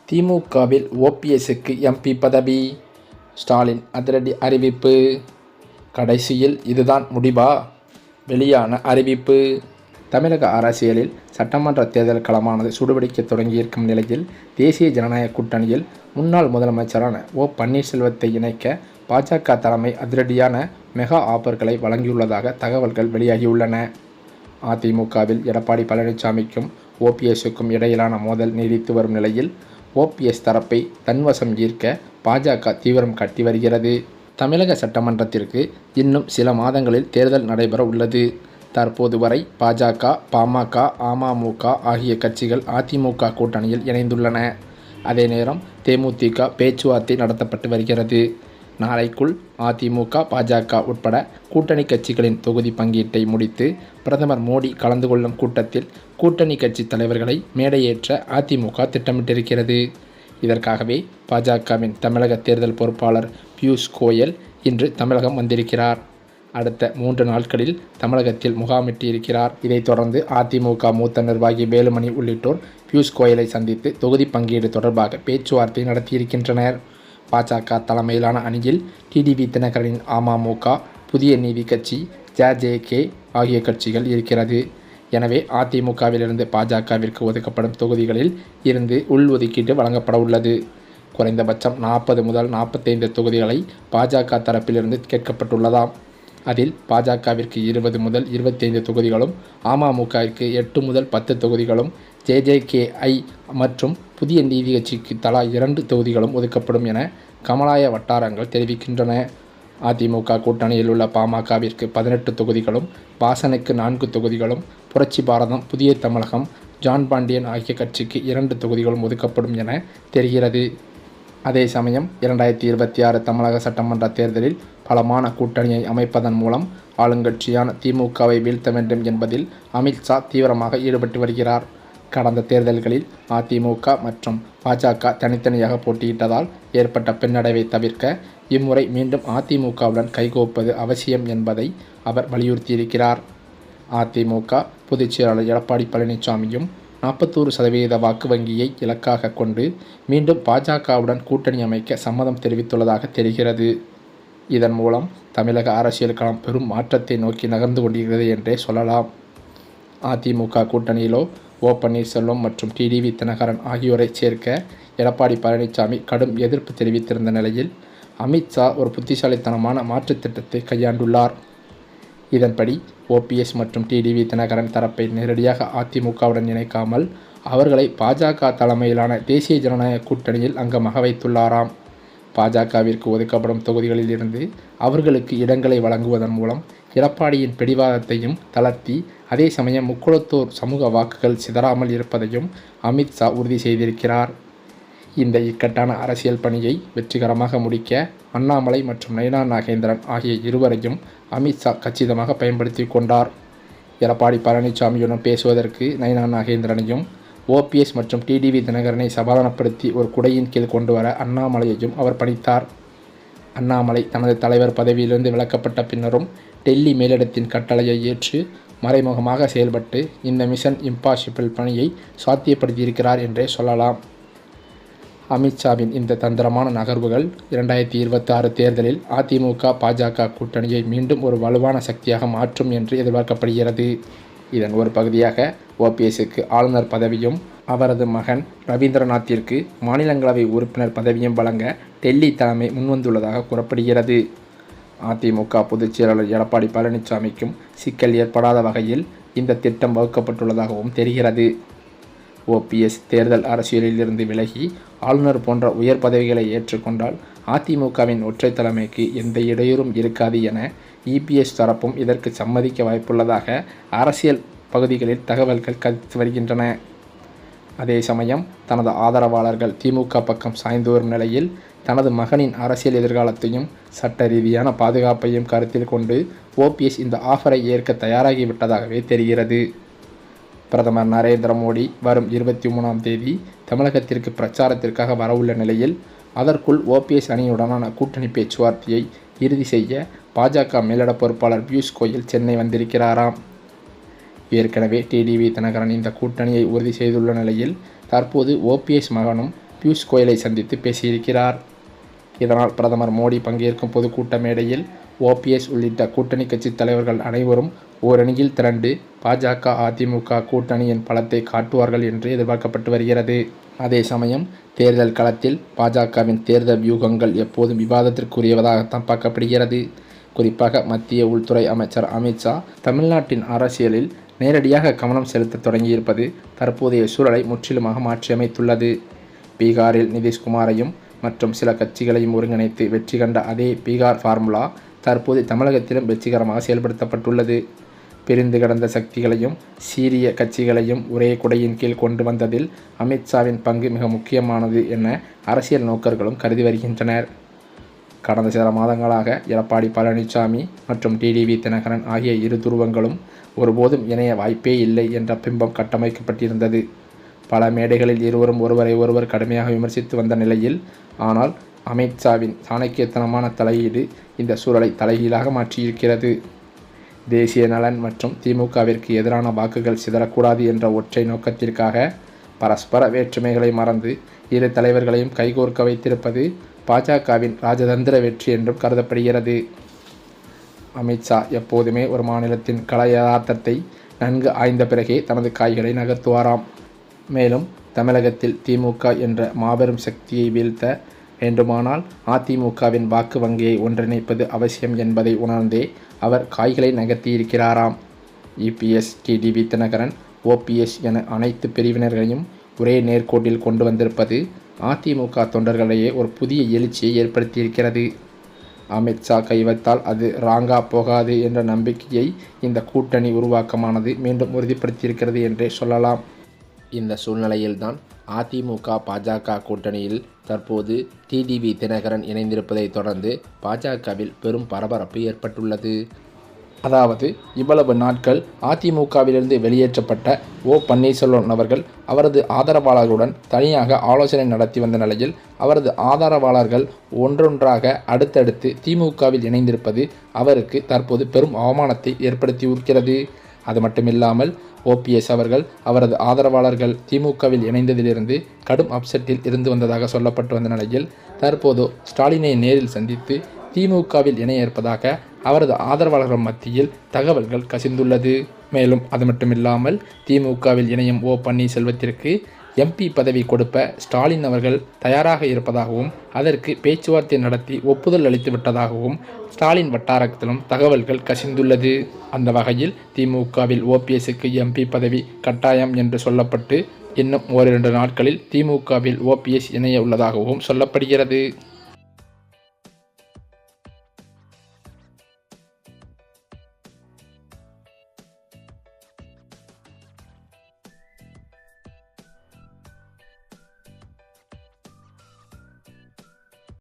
திமுகவில் ஓபிஎஸ்க்கு எம்பி பதவி, ஸ்டாலின் அதிரடி அறிவிப்பு. கடைசியில் இதுதான் முடிவா? வெளியான அறிவிப்பு. தமிழக அரசியலில் சட்டமன்ற தேர்தல் களமானது சூடுபிடிக்க தொடங்கியிருக்கும் நிலையில், தேசிய ஜனநாயக கூட்டணியில் முன்னாள் முதலமைச்சரான ஓ. பன்னீர்செல்வத்தை இணைக்க பாஜக தலைமை அதிரடியான மெகா ஆஃபர்களை வழங்கியுள்ளதாக தகவல்கள் வெளியாகியுள்ளன. அதிமுகவில் எடப்பாடி பழனிசாமிக்கும் ஓபிஎஸ்க்கும் இடையிலான மோதல் நீடித்து வரும் நிலையில், ஓபிஎஸ் தரப்பை தன்வசம் ஈர்க்க பாஜக தீவிரம் காட்டி வருகிறது. தமிழக சட்டமன்றத்திற்கு இன்னும் சில மாதங்களில் தேர்தல் நடைபெற உள்ளது. தற்போது வரை பாஜக, பாமக, அமமுக ஆகிய கட்சிகள் அதிமுக கூட்டணியில் இணைந்துள்ளன. அதே நேரம் தேமுதிக பேச்சுவார்த்தை நடத்தப்பட்டு வருகிறது. நாளைக்குள் அதிமுக, பாஜக உட்பட கூட்டணி கட்சிகளின் தொகுதி பங்கீட்டை முடித்து பிரதமர் மோடி கலந்து கொள்ளும் கூட்டத்தில் கூட்டணி கட்சி தலைவர்களை மேடையேற்ற அதிமுக திட்டமிட்டிருக்கிறது. இதற்காகவே பாஜகவின் தமிழக தேர்தல் பொறுப்பாளர் பியூஷ் கோயல் இன்று தமிழகம் வந்திருக்கிறார். அடுத்த 3 நாட்களில் தமிழகத்தில் முகாமிட்டிருக்கிறார். இதைத் தொடர்ந்து அதிமுக மூத்த நிர்வாகி வேலுமணி உள்ளிட்டோர் பியூஷ் கோயலை சந்தித்து தொகுதி பங்கீடு தொடர்பாக பேச்சுவார்த்தை நடத்தியிருக்கின்றனர். பாஜக தலைமையிலான அணியில் டிடிவி தினகரனின் அமமுக, புதிய நீதி கட்சி, ஜே.கே ஆகிய கட்சிகள் இருக்கிறது. எனவே அதிமுகவிலிருந்து பாஜகவிற்கு ஒதுக்கப்படும் தொகுதிகளில் இருந்து உள்ஒதுக்கீடு வழங்கப்பட உள்ளது. குறைந்தபட்சம் 40 முதல் 45 தொகுதிகளை பாஜக தரப்பிலிருந்து கேட்கப்பட்டுள்ளதாம். அதில் பாஜகவிற்கு 20 முதல் 25 தொகுதிகளும், அமமுகவிற்கு 8 முதல் 10 தொகுதிகளும், ஜே.கே.ஐ மற்றும் புதிய நீதி கட்சிக்கு தலா 2 தொகுதிகளும் ஒதுக்கப்படும் என கமலாய வட்டாரங்கள் தெரிவிக்கின்றன. அதிமுக கூட்டணியில் உள்ள பாமகவிற்கு 18 தொகுதிகளும், வாசனுக்கு 4 தொகுதிகளும், புரட்சி பாரதம், புதிய தமிழகம், ஜான் பாண்டியன் ஆகிய கட்சிக்கு 2 தொகுதிகளும் ஒதுக்கப்படும் என தெரிகிறது. அதே சமயம் 2026 தமிழக சட்டமன்ற தேர்தலில் பலமான கூட்டணியை அமைப்பதன் மூலம் ஆளுங்கட்சியான திமுகவை வீழ்த்த வேண்டும் என்பதில் அமித்ஷா தீவிரமாக ஈடுபட்டு வருகிறார். கடந்த தேர்தல்களில் அதிமுக மற்றும் பாஜக தனித்தனியாக போட்டியிட்டதால் ஏற்பட்ட பின்னடைவை தவிர்க்க இம்முறை மீண்டும் அதிமுகவுடன் கைகோப்பது அவசியம் என்பதை அவர் வலியுறுத்தியிருக்கிறார். அதிமுக பொதுச் செயலாளர் எடப்பாடி பழனிசாமியும் 41% வாக்கு வங்கியை இலக்காக கொண்டு மீண்டும் பாஜகவுடன் கூட்டணி அமைக்க சம்மதம் தெரிவித்துள்ளதாக தெரிகிறது. இதன் மூலம் தமிழக அரசியல் களம் பெரும் மாற்றத்தை நோக்கி நகர்ந்து கொண்டிருக்கிறது என்றே சொல்லலாம். அதிமுக கூட்டணியிலோ ஓ. பன்னீர்செல்வம் மற்றும் டிடிவி தினகரன் ஆகியோரை சேர்க்க எடப்பாடி பழனிசாமி கடும் எதிர்ப்பு தெரிவித்திருந்த நிலையில், அமித்ஷா ஒரு புத்திசாலித்தனமான மாற்றுத் திட்டத்தை கையாண்டுள்ளார். இதன்படி ஓபிஎஸ் மற்றும் டிடிவி தினகரன் தரப்பை நேரடியாக அதிமுகவுடன் இணைக்காமல் அவர்களை பாஜக தலைமையிலான தேசிய ஜனநாயக கூட்டணியில் அங்கமாக வைத்துள்ளாராம். பாஜகவிற்கு ஒதுக்கப்படும் தொகுதிகளில் இருந்து அவர்களுக்கு இடங்களை வழங்குவதன் மூலம் எடப்பாடியின் பிடிவாதத்தையும் தளர்த்தி, அதே சமயம் முக்குளத்தூர் சமூக வாக்குகள் சிதறாமல் இருப்பதையும் அமித்ஷா உறுதி செய்திருக்கிறார். இந்த இக்கட்டான அரசியல் பணியை வெற்றிகரமாக முடிக்க அண்ணாமலை மற்றும் நயினா நாகேந்திரன் ஆகிய இருவரையும் அமித்ஷா கச்சிதமாக பயன்படுத்தி கொண்டார். எடப்பாடி பழனிசாமியுடன் பேசுவதற்கு நயினா நாகேந்திரனையும், ஓபிஎஸ் மற்றும் டிடிவி தினகரனை சமாதானப்படுத்தி ஒரு குடையின் கீழ் கொண்டு வர அண்ணாமலையையும் அவர் பணித்தார். அண்ணாமலை தனது தலைவர் பதவியிலிருந்து விலக்கப்பட்ட பின்னரும் டெல்லி மேலிடத்தின் கட்டளையை ஏற்று மறைமுகமாக செயல்பட்டு இந்த மிஷன் இம்பாசிபிள் பணியை சாத்தியப்படுத்தியிருக்கிறார் என்றே சொல்லலாம். அமித்ஷாவின் இந்த தந்திரமான நகர்வுகள் 2026 தேர்தலில் அதிமுக, பாஜக கூட்டணியை மீண்டும் ஒரு வலுவான சக்தியாக மாற்றும் என்று எதிர்பார்க்கப்படுகிறது. இதன் ஒரு பகுதியாக ஓபிஎஸ்க்கு ஆளுநர் பதவியும், அவரது மகன் ரவீந்திரநாத்திற்கு மாநிலங்களவை உறுப்பினர் பதவியும் வழங்க டெல்லி தலைமை முன்வந்துள்ளதாக கூறப்படுகிறது. அதிமுக பொதுச் செயலாளர் எடப்பாடி பழனிசாமிக்கும் சிக்கல் ஏற்படாத வகையில் இந்த திட்டம் வகுக்கப்பட்டுள்ளதாகவும் தெரிகிறது. ஓபிஎஸ் தேர்தல் அரசியலில் இருந்து விலகி ஆளுநர் போன்ற உயர் பதவிகளை ஏற்றுக்கொண்டால் அதிமுகவின் ஒற்றை தலைமைக்கு எந்த இடையூறும் இருக்காது என இபிஎஸ் தரப்பும் இதற்கு சம்மதிக்க வாய்ப்புள்ளதாக அரசியல் பகுதிகளில் தகவல்கள் கருத்து வருகின்றன. அதே சமயம் தனது ஆதரவாளர்கள் திமுக பக்கம் சாய்ந்து வரும் நிலையில், தனது மகனின் அரசியல் எதிர்காலத்தையும் சட்ட ரீதியான பாதுகாப்பையும் கருத்தில் கொண்டு ஓபிஎஸ் இந்த ஆஃபரை ஏற்க தயாராகிவிட்டதாகவே தெரிகிறது. பிரதமர் நரேந்திர மோடி வரும் 23ஆம் தேதி தமிழகத்திற்கு பிரச்சாரத்திற்காக வரவுள்ள நிலையில், அதற்குள் ஓபிஎஸ் அணியுடனான கூட்டணி பேச்சுவார்த்தையை இறுதி செய்ய பாஜக மேலிட பொறுப்பாளர் பியூஷ் கோயல் சென்னை வந்திருக்கிறாராம். ஏற்கனவே டிடிவி தினகரன் இந்த கூட்டணியை உறுதி செய்துள்ள நிலையில், தற்போது ஓபிஎஸ் மகனும் பியூஷ் கோயலை சந்தித்து பேசியிருக்கிறார். இதனால் பிரதமர் மோடி பங்கேற்கும் பொதுக்கூட்ட மேடையில் ஓபிஎஸ் உள்ளிட்ட கூட்டணி கட்சி தலைவர்கள் அனைவரும் ஓரணியில் திரண்டு பாஜக அதிமுக கூட்டணியின் பலத்தை காட்டுவார்கள் என்று எதிர்பார்க்கப்பட்டு வருகிறது. அதே சமயம் தேர்தல் களத்தில் பாஜகவின் தேர்தல் வியூகங்கள் எப்போதும் விவாதத்திற்குரியவதாகத்தான் பார்க்கப்படுகிறது. குறிப்பாக மத்திய உள்துறை அமைச்சர் அமித்ஷா தமிழ்நாட்டின் அரசியலில் நேரடியாக கவனம் செலுத்த தொடங்கியிருப்பது தற்போதைய சூழலை முற்றிலுமாக மாற்றியமைத்துள்ளது. பீகாரில் நிதிஷ்குமாரையும் மற்றும் சில கட்சிகளையும் ஒருங்கிணைத்து வெற்றி கண்ட அதே பீகார் ஃபார்முலா தற்போது தமிழகத்திலும் வெற்றிகரமாக செயல்படுத்தப்பட்டுள்ளது. பிரிந்து கிடந்த சக்திகளையும் சீரிய கட்சிகளையும் ஒரே குடையின் கீழ் கொண்டு வந்ததில் அமித்ஷாவின் பங்கு மிக முக்கியமானது என அரசியல் நோக்கர்களும் கருதி வருகின்றனர். கடந்த சில மாதங்களாக எடப்பாடி பழனிசாமி மற்றும் டிடிவி தினகரன் ஆகிய இரு துருவங்களும் ஒருபோதும் இணைய வாய்ப்பே இல்லை என்ற பிம்பம் கட்டமைக்கப்பட்டிருந்தது. பல மேடைகளில் இருவரும் ஒருவரை ஒருவர் கடுமையாக விமர்சித்து வந்த நிலையில், ஆனால் அமித்ஷாவின் சாணக்கியத்தனமான தலையீடு இந்த சூழலை தலைகீழாக மாற்றியிருக்கிறது. தேசிய நலன் மற்றும் திமுகவிற்கு எதிரான வாக்குகள் சிதறக்கூடாது என்ற ஒற்றை நோக்கத்திற்காக பரஸ்பர வேற்றுமைகளை மறந்து இரு தலைவர்களையும் கைகோர்க்க வைத்திருப்பது பாஜகவின் ராஜதந்திர வெற்றி என்றும் கருதப்படுகிறது. அமித்ஷா எப்போதுமே ஒரு மாநிலத்தின் கள யதார்த்தத்தை நன்கு ஆய்ந்த பிறகே தனது காய்களை நகர்த்துவாராம். மேலும் தமிழகத்தில் திமுக என்ற மாபெரும் சக்தியை வீழ்த்த வேண்டுமானால் அதிமுகவின் வாக்கு வங்கியை ஒன்றிணைப்பது அவசியம் என்பதை உணர்ந்தே அவர் காய்களை நகர்த்தியிருக்கிறாராம். இபிஎஸ், டிடிவி தினகரன், ஓபிஎஸ் என அனைத்து பிரிவினர்களையும் ஒரே நேர்கோட்டில் கொண்டு வந்திருப்பது அதிமுக தொண்டர்களிடையே ஒரு புதிய எழுச்சியை ஏற்படுத்தியிருக்கிறது. அமித்ஷா கைவைத்தால் அது ராங்கா போகாது என்ற நம்பிக்கையை இந்த கூட்டணி உருவாக்கமானது மீண்டும் உறுதிப்படுத்தியிருக்கிறது என்றே சொல்லலாம். இந்த சூழ்நிலையில்தான் அதிமுக பாஜக கூட்டணியில் தற்போது டிடிவி தினகரன் இணைந்திருப்பதை தொடர்ந்து பாஜகவில் பெரும் பரபரப்பு ஏற்பட்டுள்ளது. அதாவது, இவ்வளவு நாட்கள் அதிமுகவிலிருந்து வெளியேற்றப்பட்ட ஓ பன்னீர்செல்வம் அவர்கள் அவரது ஆதரவாளர்களுடன் தனியாக ஆலோசனை நடத்தி வந்த நிலையில் அவரது ஆதரவாளர்கள் ஒன்றொன்றாக அடுத்தடுத்து திமுகவில் இணைந்திருப்பது அவருக்கு தற்போது பெரும் அவமானத்தை ஏற்படுத்தியிருக்கிறது. அது மட்டுமில்லாமல் ஓபிஎஸ் அவர்கள் அவரது ஆதரவாளர்கள் திமுகவில் இணைந்ததிலிருந்து கடும் அப்செட்டில் இருந்து வந்ததாக சொல்லப்பட்டு வந்த நிலையில் தற்போது ஸ்டாலினை நேரில் சந்தித்து திமுகவில் இணைய இருப்பதாக அவரது ஆதரவாளர்கள் மத்தியில் தகவல்கள் கசிந்துள்ளது. மேலும் அது மட்டுமில்லாமல் திமுகவில் இணையும் ஓ பன்னீர்செல்வத்திற்கு எம்பி பதவி கொடுப்ப ஸ்டாலின் அவர்கள் தயாராக இருப்பதாகவும் அதற்கு பேச்சுவார்த்தை நடத்தி ஒப்புதல் அளித்து விட்டதாகவும் ஸ்டாலின் வட்டாரத்திலும் தகவல்கள் கசிந்துள்ளது. அந்த வகையில் திமுகவில் ஓபிஎஸ்க்கு எம்பி பதவி கட்டாயம் என்று சொல்லப்பட்டு இன்னும் ஓரிரண்டு நாட்களில் திமுகவில் ஓபிஎஸ் இணைய உள்ளதாகவும் சொல்லப்படுகிறது.